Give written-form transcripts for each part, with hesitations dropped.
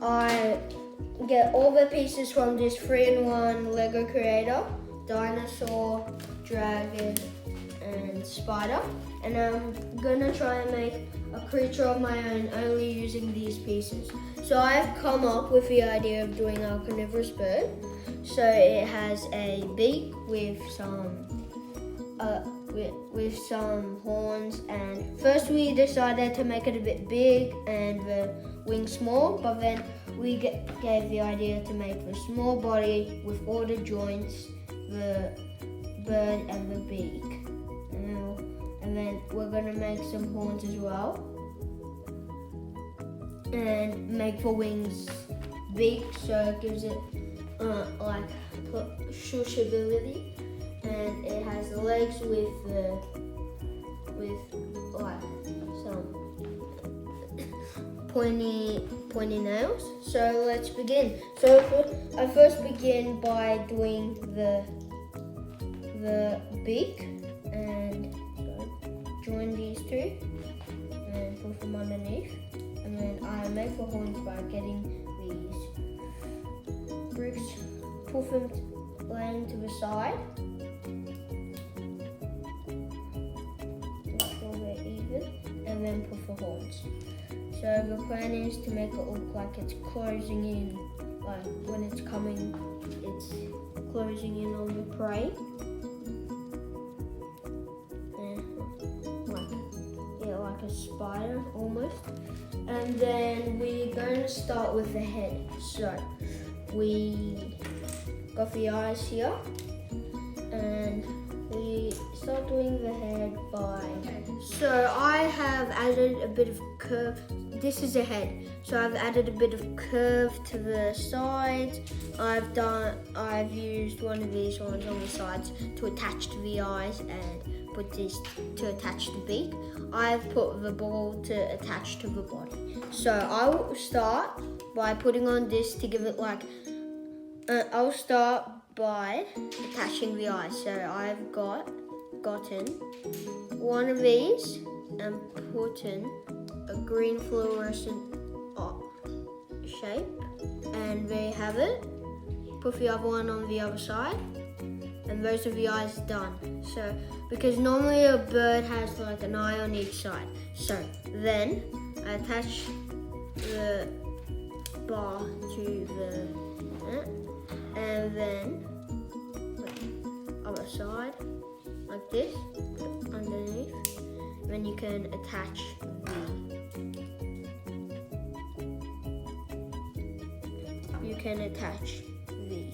I get all the pieces from this 3-in-1 Lego creator, dinosaur, dragon, and spider. And I'm gonna try and make a creature of my own only using these pieces. So I've come up with the idea of doing a carnivorous bird. So it has a beak with some horns, and first we decided to make it a bit big and the wings small, but then we gave the idea to make the small body with all the joints, the bird and the beak. And then we're gonna make some horns as well. And make the wings big so it gives it like pushability. And it has the legs with like some pointy nails. So let's begin. So I first begin by doing the beak, and join these two and put them underneath. And then I make the horns by getting these bricks, put them laying to the side. Make sure they're even, and then put the horns. So the plan is to make it look like it's closing in, like when it's coming, it's closing in on the prey. Like a spider almost. And then we're going to start with the head. So we got the eyes here, and we start doing the head by, so I have added a bit of curve. This is a head, so I've added a bit of curve to the sides. I've used one of these ones on the sides to attach to the eyes, and put this to attach the beak. I've put the ball to attach to the body. So I will start by putting on this to give it like, I'll start by attaching the eyes. So I've gotten one of these and put in a green fluorescent shape, and there you have it. Put the other one on the other side, and those are the eyes done. So because normally a bird has like an eye on each side. So then I attach the bar to the and then other side like this, put underneath. Then you can attach the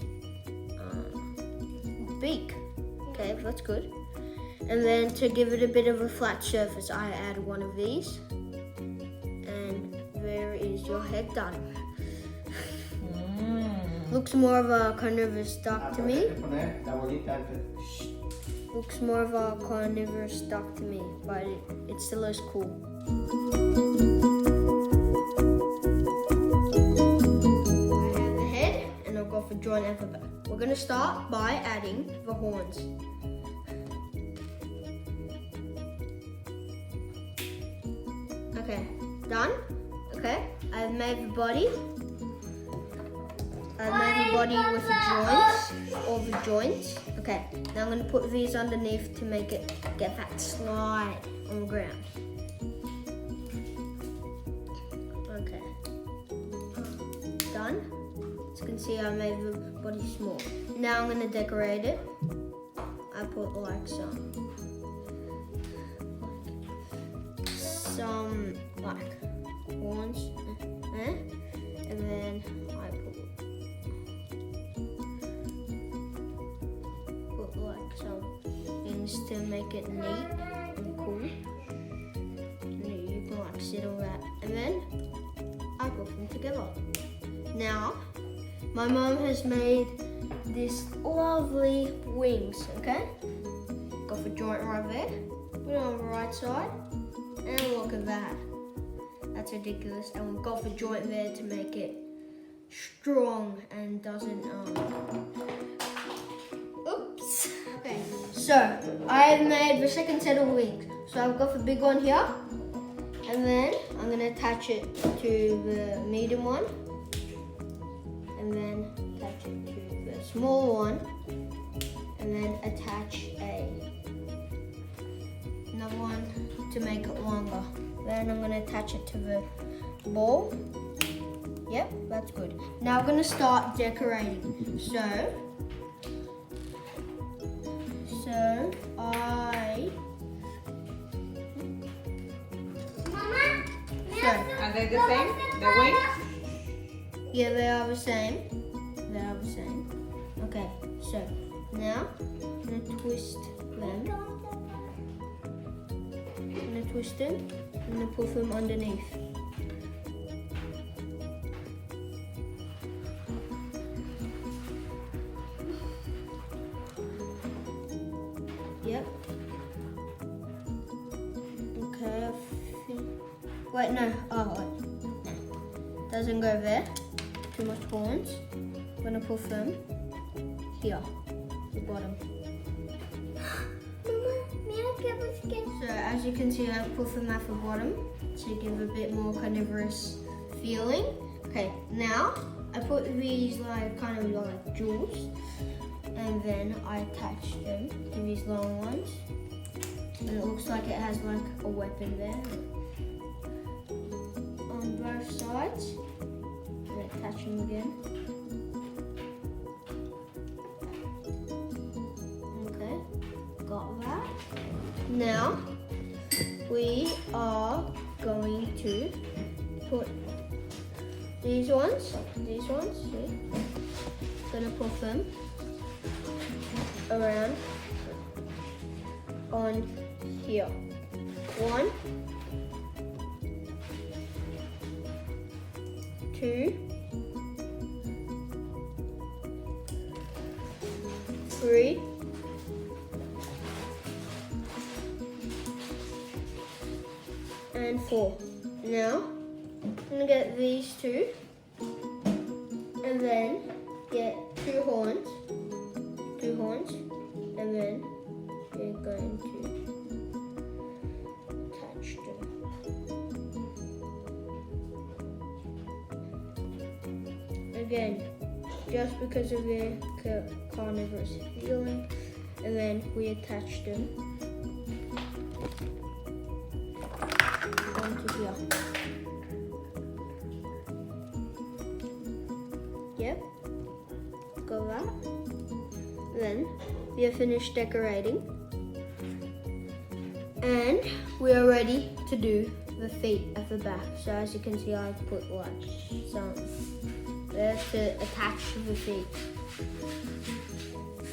beak. Okay, that's good. And then to give it a bit of a flat surface, I add one of these, and there is your head done. Looks more of a carnivorous duck to me. Looks more of a carnivorous duck to me, but it still is cool. I have the head, and I'll go for joint at the back. We're gonna start by adding the horns. Okay, done. Okay, I've made the body. I've made the body with the joints, all the joints. Okay, now I'm gonna put these underneath to make it get that slide on the ground. Okay, done. As you can see, I made the body small. Now I'm gonna decorate it. I put like some like horns, and then I put like some things to make it neat and cool. And you can like sit on that, and then I put them together. Now my mom has made this lovely wings. Okay, got the joint right there. Put it on the right side. And look at that. That's ridiculous. And we've got the joint there to make it strong and doesn't oops. Okay. So I have made the second set of wings. So I've got the big one here, and then I'm gonna attach it to the medium one. then attach it to the small one, and then attach another one to make it longer. Then I'm going to attach it to the ball. Yep, that's good. Now we're going to start decorating. So Are they the same? The wings? Yeah, they are the same. They are the same. Okay, so now I'm going to twist them. I'm going to twist them. I'm going to put them underneath. Yep. Okay, I think... Wait, no. Oh, wait. Doesn't go there. Too much horns. I'm gonna put them here, the bottom. Mama, may I get a skin? So as you can see, I put them at the bottom to give a bit more carnivorous feeling. Okay, now I put these like kind of like jewels, and then I attach them to these long ones, and it looks like it has like a weapon there on both sides. And attach them again. Okay, got that. Now we are going to put these ones, see? Gonna put them around on here. 1, 2, 3, 4. Now I'm gonna get these two, and then get two horns, and then we're going to attach them. Again, just because of their carnivorous feeling, and then we attach them onto here. Yep, got that. Then we are finished decorating, and we are ready to do the feet at the back. So as you can see, I've put like some there to attach to the feet.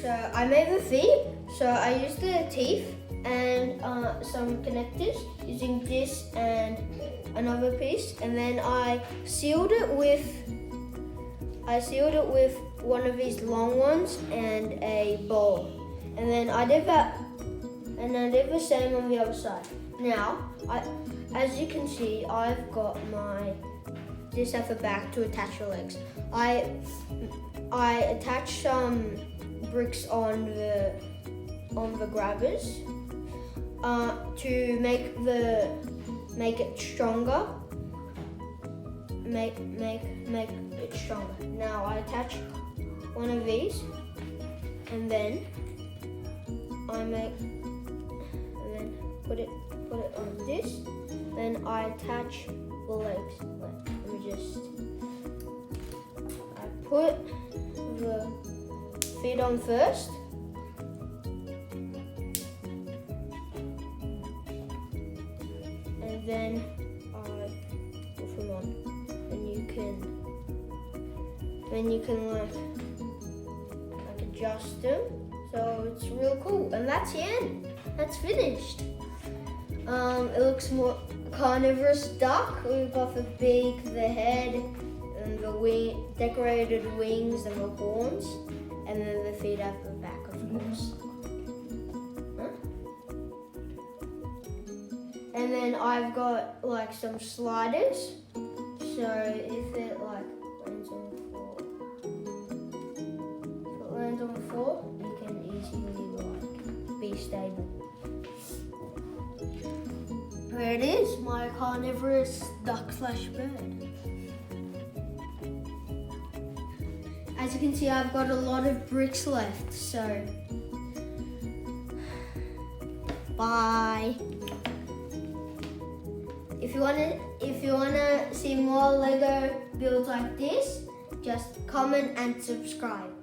So I made the feet. So I used the teeth and some connectors using this and another piece, and then I sealed it with one of these long ones and a bowl, and then I did that, and I did the same on the other side. Now, as you can see, I've got this at the back to attach the legs. I attached some bricks on the grabbers to make it stronger. Make it stronger. Now I attach one of these, and then put it on this. Then I attach the legs. I put the feet on first. And then I put them on. And you can like adjust them. So it's real cool. And that's the end. That's finished. It looks more carnivorous duck. We've got the beak, the head, and the decorated wings and the horns, and then the feet at the back, of course. And then I've got like some sliders. So if it like lands on the floor, you can easily like be stable. There it is, my carnivorous duck/bird. as you can see, I've got a lot of bricks left, so bye. If you wanna see more Lego builds like this, just comment and subscribe.